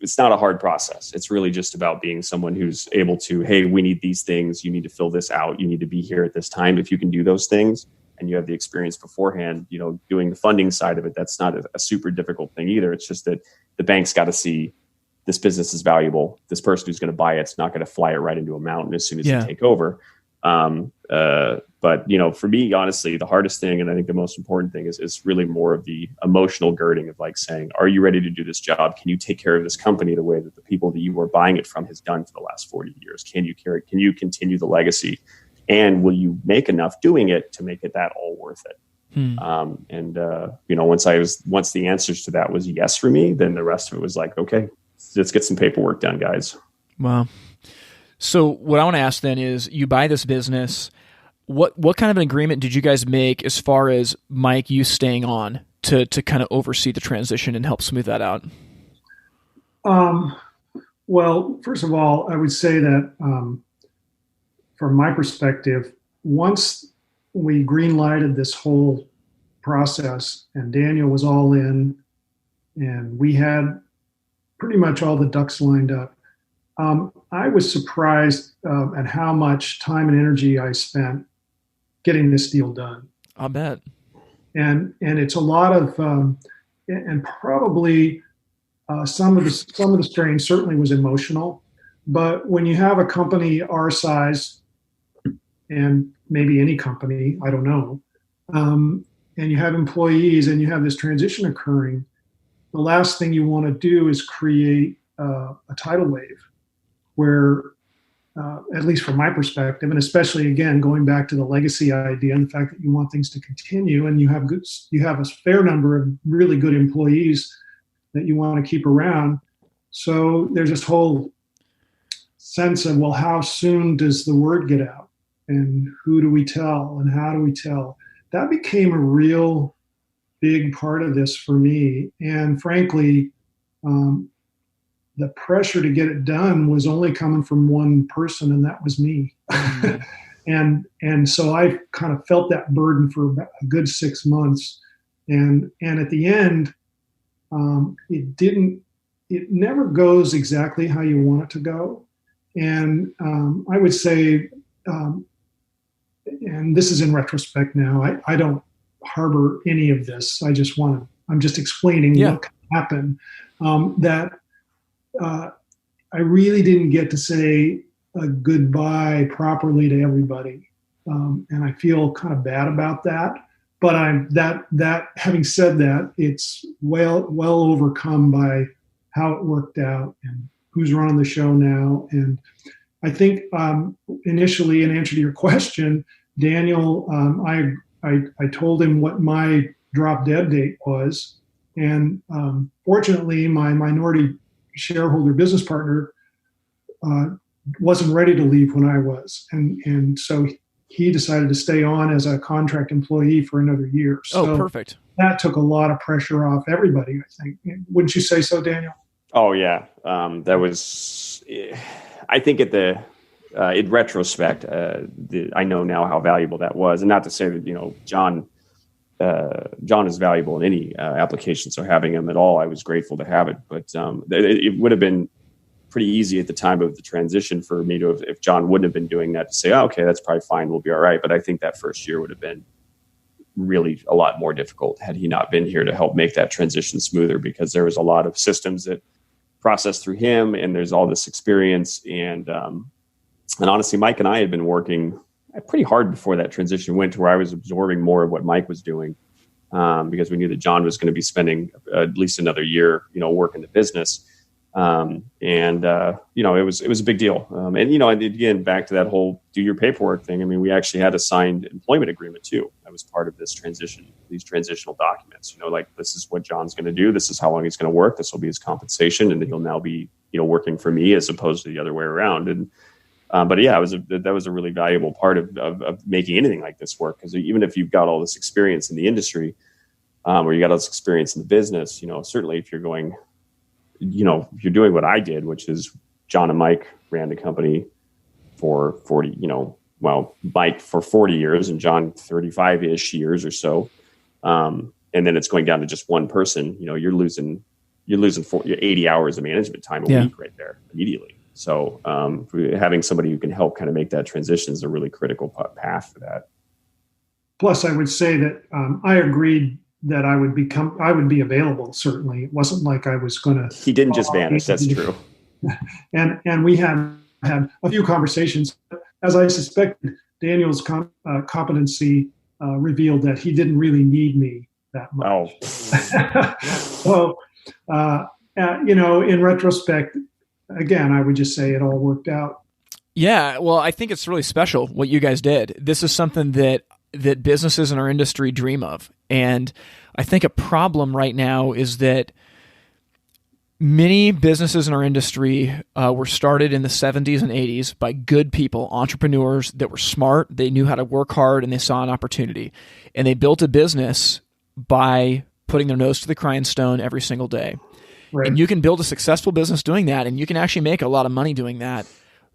it's not a hard process. It's really just about being someone who's able to, hey, we need these things. You need to fill this out. You need to be here at this time. If you can do those things and you have the experience beforehand, doing the funding side of it, that's not a super difficult thing either. It's just that the bank's got to see this business is valuable. This person who's going to buy it's not going to fly it right into a mountain as soon as you take over. But for me, honestly, the hardest thing, and I think the most important thing, is really more of the emotional girding of like saying, are you ready to do this job? Can you take care of this company the way that the people that you were buying it from has done for the last 40 years? Can you continue the legacy? And will you make enough doing it to make it that all worth it? Once the answers to that was yes for me, then the rest of it was like, okay, let's get some paperwork done, guys. Wow. So what I want to ask then is, you buy this business. What kind of an agreement did you guys make as far as, Mike, you staying on to kind of oversee the transition and help smooth that out? Well, first of all, I would say that from my perspective, once we green-lighted this whole process and Daniel was all in and we had pretty much all the ducks lined up, I was surprised at how much time and energy I spent getting this deal done. I'll bet. And it's a lot of, and probably some of the strain certainly was emotional. But when you have a company our size, and maybe any company, I don't know, and you have employees and you have this transition occurring, the last thing you want to do is create a tidal wave where, at least from my perspective, and especially again going back to the legacy idea and the fact that you want things to continue, and you have a fair number of really good employees that you want to keep around. So there's this whole sense of, well, how soon does the word get out, and who do we tell, and how do we tell? That became a real big part of this for me, and frankly, the pressure to get it done was only coming from one person, and that was me. and so I kind of felt that burden for about a good 6 months. And at the end, it never goes exactly how you want it to go. And I would say, and this is in retrospect now, I don't harbor any of this. I'm just explaining what happened. I really didn't get to say a goodbye properly to everybody, and I feel kind of bad about that. But having said that, it's well overcome by how it worked out and who's running the show now. And I think initially, in answer to your question, Daniel, I told him what my drop dead date was, and fortunately, my minority shareholder business partner wasn't ready to leave when I was, and so he decided to stay on as a contract employee for another year. So perfect. That took a lot of pressure off everybody, I think. Wouldn't you say so, Daniel? Oh yeah. That was, I think in retrospect, I know now how valuable that was, and not to say that, John is valuable in any application. So having him at all, I was grateful to have it, but it would have been pretty easy at the time of the transition for me to have, if John wouldn't have been doing that, to say, oh, okay, that's probably fine. We'll be all right. But I think that first year would have been really a lot more difficult had he not been here to help make that transition smoother, because there was a lot of systems that processed through him, and there's all this experience. And honestly, Mike and I had been working pretty hard before that transition went, to where I was absorbing more of what Mike was doing, because we knew that John was going to be spending at least another year, working the business. It was a big deal. And again, back to that whole do your paperwork thing. I mean, we actually had a signed employment agreement too. That was part of this transition, these transitional documents, like, this is what John's going to do. This is how long he's going to work. This will be his compensation. And he'll now be, working for me as opposed to the other way around. And, but yeah, that was a really valuable part of making anything like this work. Because even if you've got all this experience in the industry, or you got all this experience in the business, certainly if you're going, if you're doing what I did, which is John and Mike ran the company for 40, Mike for 40 years and John 35-ish years or so. And then it's going down to just one person, you're losing 80 hours of management time a week right there immediately. So having somebody who can help kind of make that transition is a really critical path for that. Plus, I would say that I agreed that I would be available. Certainly, it wasn't like I was going to. He didn't just vanish. That's true. And we had a few conversations. As I suspected, Daniel's competency revealed that he didn't really need me that much. Oh. So, in retrospect, again, I would just say it all worked out. Yeah, well, I think it's really special what you guys did. This is something that businesses in our industry dream of. And I think a problem right now is that many businesses in our industry were started in the 70s and 80s by good people, entrepreneurs that were smart, they knew how to work hard, and they saw an opportunity. And they built a business by putting their nose to the grindstone every single day. Right. And you can build a successful business doing that, and you can actually make a lot of money doing that.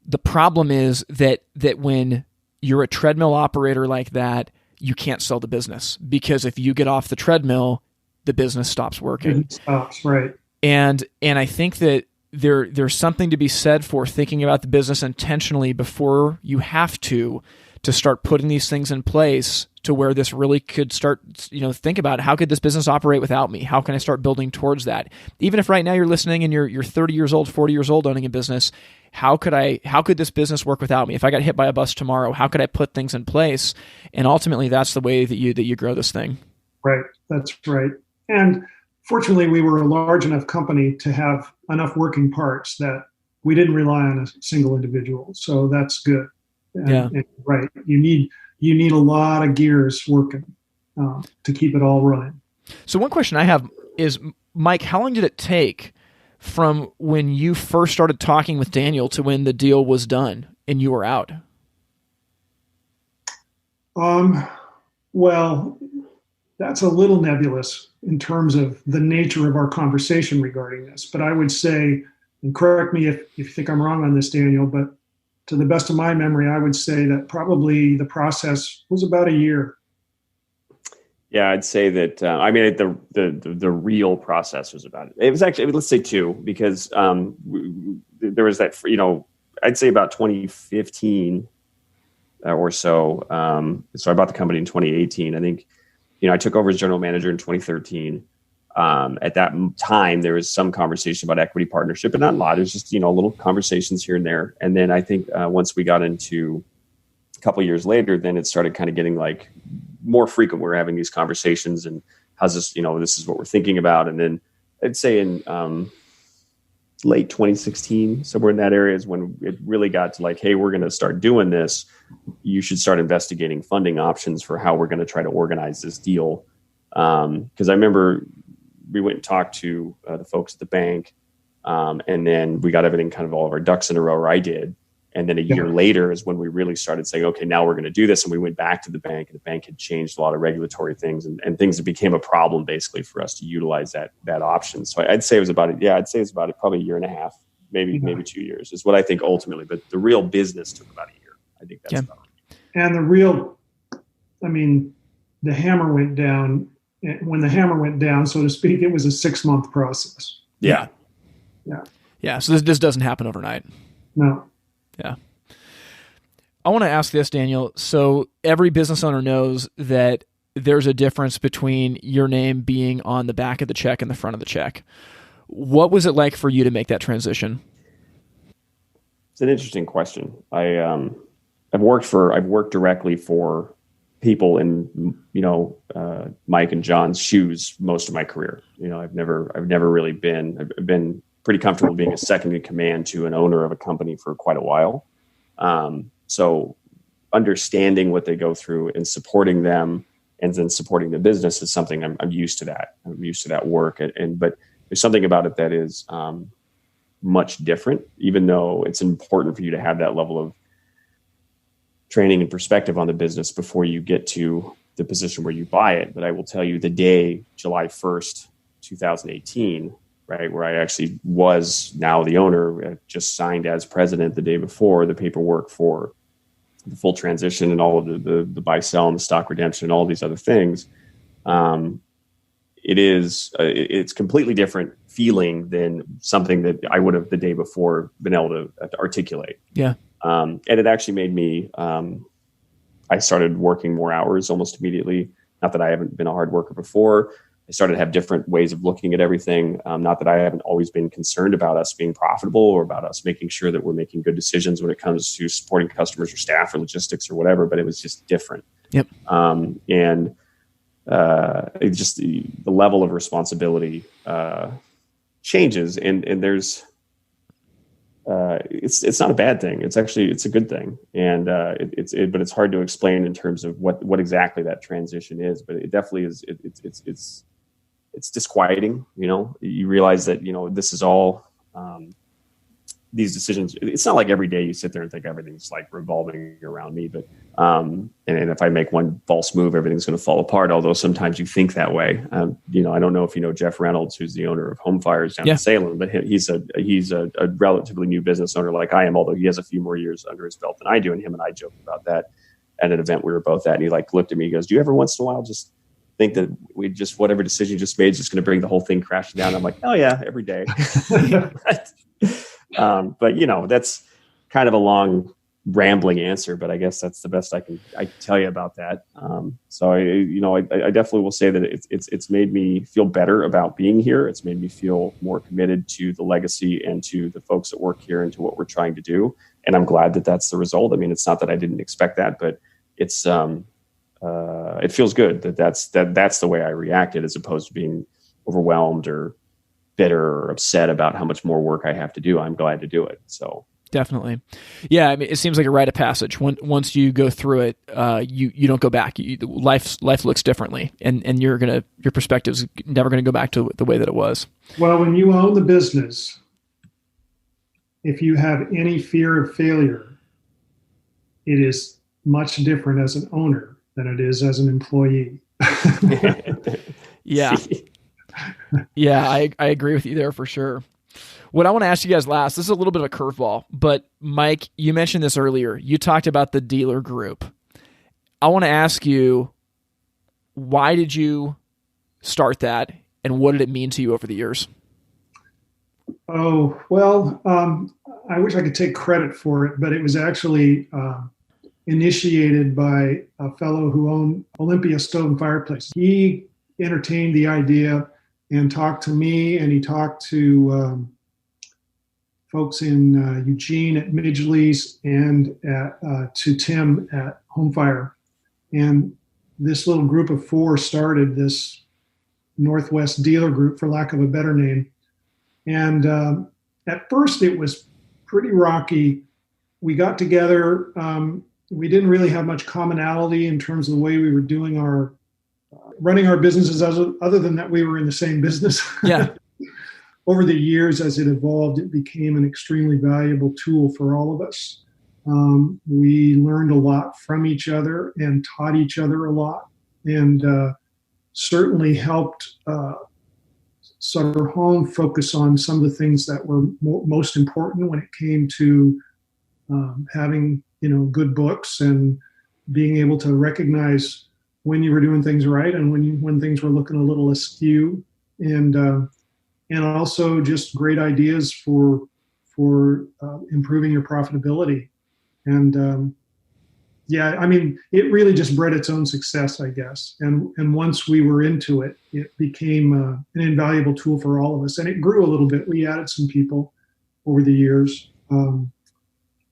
The problem is that when you're a treadmill operator like that, you can't sell the business, because if you get off the treadmill, the business stops working. It stops, right. And I think that there's something to be said for thinking about the business intentionally before you have to start putting these things in place to where this really could start, think about how could this business operate without me? How can I start building towards that? Even if right now you're listening and you're 30 years old, 40 years old owning a business, how could this business work without me? If I got hit by a bus tomorrow, how could I put things in place? And ultimately that's the way that you grow this thing. Right. That's right. And fortunately we were a large enough company to have enough working parts that we didn't rely on a single individual. So that's good. And right. You need a lot of gears working to keep it all running. So one question I have is, Mike, how long did it take from when you first started talking with Daniel to when the deal was done and you were out? Well, that's a little nebulous in terms of the nature of our conversation regarding this. But I would say, and correct me if you think I'm wrong on this, Daniel, but to the best of my memory, I would say that probably the process was about a year. Yeah, I'd say that. The real process was about it. It was actually, let's say 2, because there was that. I'd say about 2015 or so. So I bought the company in 2018. I think, I took over as general manager in 2013. At that time, there was some conversation about equity partnership, but not a lot. It was just, little conversations here and there. And then I think once we got into a couple of years later, then it started kind of getting like more frequent. We're having these conversations, and how's this, this is what we're thinking about. And then I'd say in late 2016, somewhere in that area is when it really got to like, hey, we're going to start doing this. You should start investigating funding options for how we're going to try to organize this deal. Because I remember we went and talked to the folks at the bank, and then we got everything kind of all of our ducks in a row, or I did. And then a year later is when we really started saying, okay, now we're going to do this. And we went back to the bank, and the bank had changed a lot of regulatory things, and things that became a problem basically for us to utilize that option. So I'd say it was about probably a year and a half, maybe 2 years is what I think ultimately, but the real business took about a year. I think that's about it. And the hammer went down. When the hammer went down, so to speak, it was a 6-month process. Yeah. So this doesn't happen overnight. No. Yeah. I want to ask this, Daniel. So every business owner knows that there's a difference between your name being on the back of the check and the front of the check. What was it like for you to make that transition? It's an interesting question. I've worked directly for people in, Mike and John's shoes most of my career. I've never really been, I've been pretty comfortable being a second in command to an owner of a company for quite a while. So understanding what they go through and supporting them and then supporting the business is something I'm used to that. I'm used to that work. But there's something about it that is much different, even though it's important for you to have that level of training and perspective on the business before you get to the position where you buy it. But I will tell you, the day, July 1st, 2018, right, where I actually was now the owner, just signed as president the day before the paperwork for the full transition and all of the buy, sell, and the stock redemption and all these other things. It's completely different feeling than something that I would have the day before been able to articulate. Yeah. And it actually made me, I started working more hours almost immediately. Not that I haven't been a hard worker before. I started to have different ways of looking at everything. Not that I haven't always been concerned about us being profitable or about us making sure that we're making good decisions when it comes to supporting customers or staff or logistics or whatever, but it was just different. Yep. It just the level of responsibility changes, and there's it's not a bad thing. It's a good thing, and but it's hard to explain in terms of what exactly that transition is. But it definitely is. It's disquieting. You realize that this is all these decisions. It's not like every day you sit there and think everything's like revolving around me, but and if I make one false move, everything's going to fall apart. Although sometimes you think that way. I don't know if you know Jeff Reynolds, who's the owner of Home Fires down in Salem, but he's a relatively new business owner like I am, although he has a few more years under his belt than I do. And him and I joked about that at an event we were both at. And he looked at me, he goes, "Do you ever once in a while just think that whatever decision you just made is just going to bring the whole thing crashing down?" I'm like, "Oh yeah, every day." But that's kind of a long rambling answer, but I guess that's the best I can tell you about that. So I definitely will say that it's made me feel better about being here. It's made me feel more committed to the legacy and to the folks that work here and to what we're trying to do. And I'm glad that that's the result. I mean, it's not that I didn't expect that, but it's it feels good that's the way I reacted, as opposed to being overwhelmed or bitter or upset about how much more work I have to do. I'm glad to do it. So definitely. Yeah. I mean, it seems like a rite of passage. Once you go through it, you don't go back. Life looks differently, and your perspective's never going to go back to the way that it was. Well, when you own the business, if you have any fear of failure, it is much different as an owner than it is as an employee. Yeah. Yeah, I agree with you there for sure. What I want to ask you guys last, this is a little bit of a curveball, but Mike, you mentioned this earlier. You talked about the dealer group. I want to ask you, why did you start that, and what did it mean to you over the years? Oh, well, I wish I could take credit for it, but it was actually initiated by a fellow who owned Olympia Stove and Fireplaces. He entertained the idea and talked to me, and he talked to folks in Eugene at Midgley's and to Tim at Home Fire. And this little group of four started this Northwest Dealer Group, for lack of a better name. And at first it was pretty rocky. We got together. We didn't really have much commonality in terms of the way we were doing running our businesses, other than that we were in the same business. Yeah. Over the years, as it evolved, it became an extremely valuable tool for all of us. We learned a lot from each other and taught each other a lot, and certainly helped Sutter Home focus on some of the things that were most important when it came to having good books and being able to recognize when you were doing things right and when things were looking a little askew, and also just great ideas for improving your profitability. And it really just bred its own success, I guess. And once we were into it, it became an invaluable tool for all of us. And it grew a little bit. We added some people over the years, and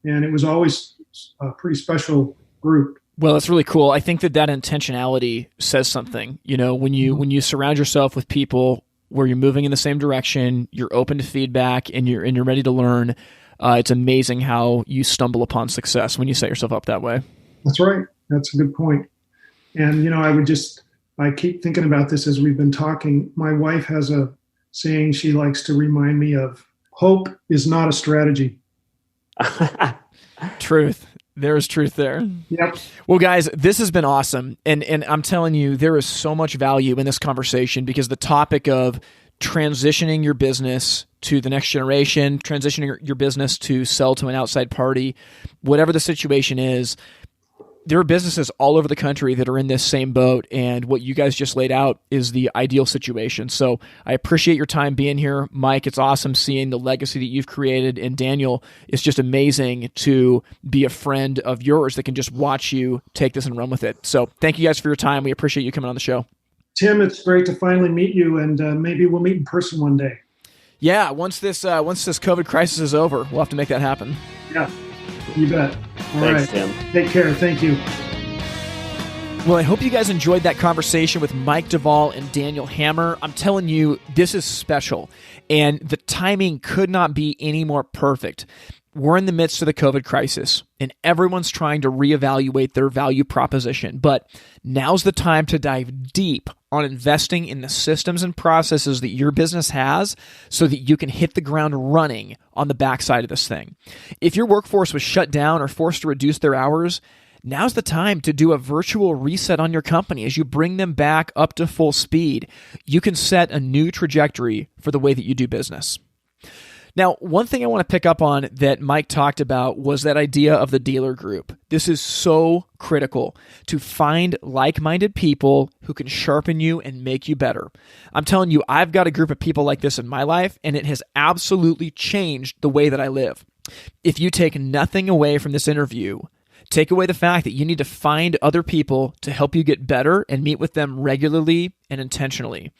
it was always a pretty special group. Well, that's really cool. I think that intentionality says something. When you surround yourself with people where you're moving in the same direction, you're open to feedback, and you're ready to learn. It's amazing how you stumble upon success when you set yourself up that way. That's right. That's a good point. And I keep thinking about this as we've been talking. My wife has a saying she likes to remind me of: hope is not a strategy. Truth. There is truth there. Yep. Well, guys, this has been awesome. And I'm telling you, there is so much value in this conversation, because the topic of transitioning your business to the next generation, transitioning your business to sell to an outside party, whatever the situation is, there are businesses all over the country that are in this same boat, and what you guys just laid out is the ideal situation. So I appreciate your time being here, Mike. It's awesome seeing the legacy that you've created, and Daniel, it's just amazing to be a friend of yours that can just watch you take this and run with it. So thank you guys for your time. We appreciate you coming on the show. Tim, it's great to finally meet you, and maybe we'll meet in person one day. Yeah, once this COVID crisis is over, we'll have to make that happen. Yeah. You bet. All Thanks, right. Tim. Take care. Thank you. Well, I hope you guys enjoyed that conversation with Mike Duvall and Daniel Hammer. I'm telling you, this is special, and the timing could not be any more perfect. We're in the midst of the COVID crisis, and everyone's trying to reevaluate their value proposition. But now's the time to dive deep on investing in the systems and processes that your business has so that you can hit the ground running on the backside of this thing. If your workforce was shut down or forced to reduce their hours, now's the time to do a virtual reset on your company. As you bring them back up to full speed, you can set a new trajectory for the way that you do business. Now, one thing I want to pick up on that Mike talked about was that idea of the dealer group. This is so critical to find like-minded people who can sharpen you and make you better. I'm telling you, I've got a group of people like this in my life, and it has absolutely changed the way that I live. If you take nothing away from this interview, take away the fact that you need to find other people to help you get better and meet with them regularly and intentionally.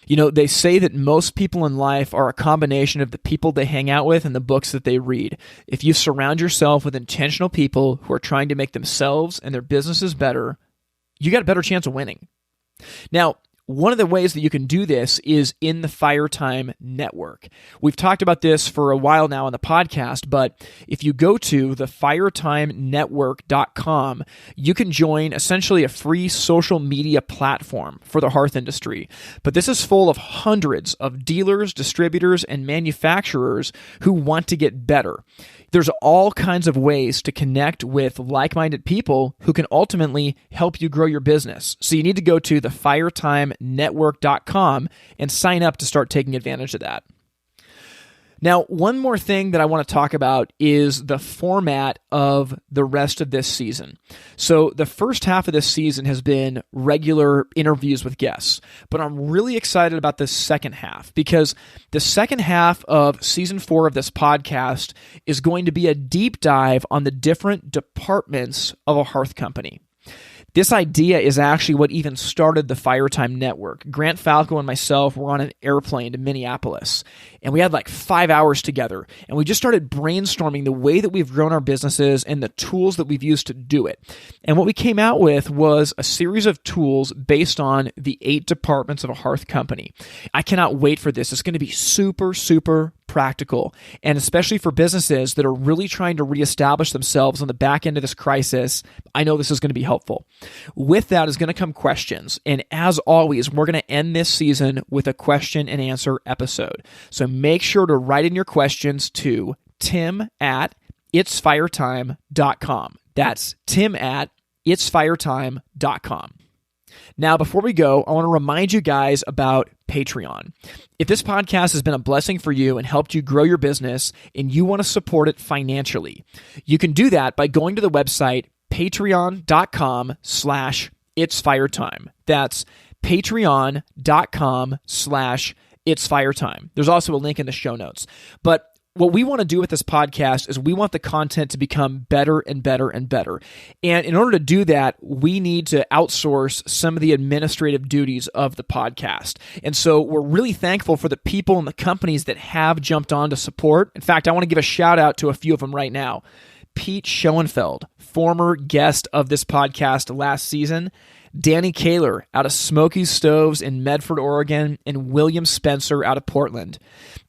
They say that most people in life are a combination of the people they hang out with and the books that they read. If you surround yourself with intentional people who are trying to make themselves and their businesses better, you got a better chance of winning. Now, one of the ways that you can do this is in the FireTime Network. We've talked about this for a while now on the podcast, but if you go to thefiretimenetwork.com, you can join essentially a free social media platform for the hearth industry. But this is full of hundreds of dealers, distributors, and manufacturers who want to get better. There's all kinds of ways to connect with like-minded people who can ultimately help you grow your business. So you need to go to thefiretimenetwork.com and sign up to start taking advantage of that. Now, one more thing that I want to talk about is the format of the rest of this season. So the first half of this season has been regular interviews with guests, but I'm really excited about the second half because the second half of season 4 of this podcast is going to be a deep dive on the different departments of a hearth company. This idea is actually what even started the FireTime Network. Grant Falco and myself were on an airplane to Minneapolis, and we had like 5 hours together, and we just started brainstorming the way that we've grown our businesses and the tools that we've used to do it. And what we came out with was a series of tools based on the 8 departments of a hearth company. I cannot wait for this. It's going to be super, super practical, and especially for businesses that are really trying to reestablish themselves on the back end of this crisis, I know this is going to be helpful. With that is going to come questions, and as always, we're going to end this season with a question and answer episode. So make sure to write in your questions to tim@ itsfiretime.com. That's Tim at itsfiretime.com. Now, before we go, I want to remind you guys about Patreon. If this podcast has been a blessing for you and helped you grow your business and you want to support it financially, you can do that by going to the website patreon.com/itsfiretime. That's patreon.com/itsfiretime. There's also a link in the show notes. But what we want to do with this podcast is we want the content to become better and better and better. And in order to do that, we need to outsource some of the administrative duties of the podcast. And so we're really thankful for the people and the companies that have jumped on to support. In fact, I want to give a shout out to a few of them right now. Pete Schoenfeld, former guest of this podcast last season, Danny Kaler out of Smoky Stoves in Medford, Oregon, and William Spencer out of Portland.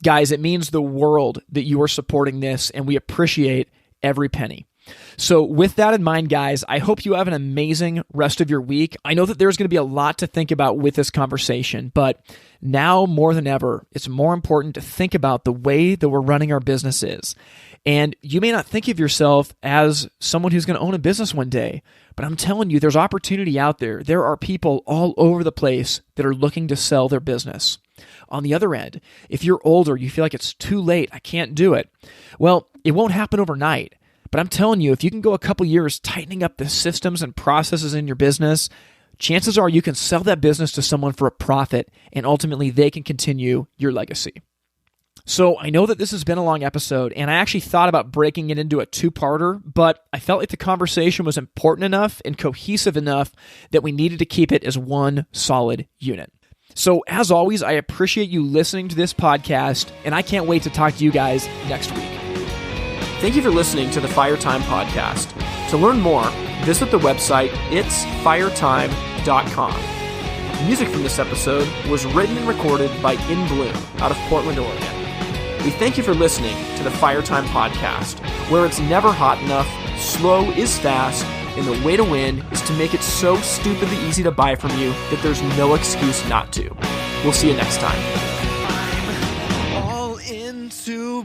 Guys, it means the world that you are supporting this, and we appreciate every penny. So with that in mind, guys, I hope you have an amazing rest of your week. I know that there's going to be a lot to think about with this conversation, but now more than ever, it's more important to think about the way that we're running our businesses. And you may not think of yourself as someone who's going to own a business one day, but I'm telling you, there's opportunity out there. There are people all over the place that are looking to sell their business. On the other end, if you're older, you feel like it's too late, I can't do it. Well, it won't happen overnight. But I'm telling you, if you can go a couple years tightening up the systems and processes in your business, chances are you can sell that business to someone for a profit, and ultimately they can continue your legacy. So I know that this has been a long episode, and I actually thought about breaking it into a two-parter, but I felt like the conversation was important enough and cohesive enough that we needed to keep it as one solid unit. So as always, I appreciate you listening to this podcast, and I can't wait to talk to you guys next week. Thank you for listening to the Fire Time Podcast. To learn more, visit the website itsfiretime.com. Music from this episode was written and recorded by In Bloom out of Portland, Oregon. We thank you for listening to the Fire Time Podcast, where it's never hot enough, slow is fast, and the way to win is to make it so stupidly easy to buy from you that there's no excuse not to. We'll see you next time. I'm all into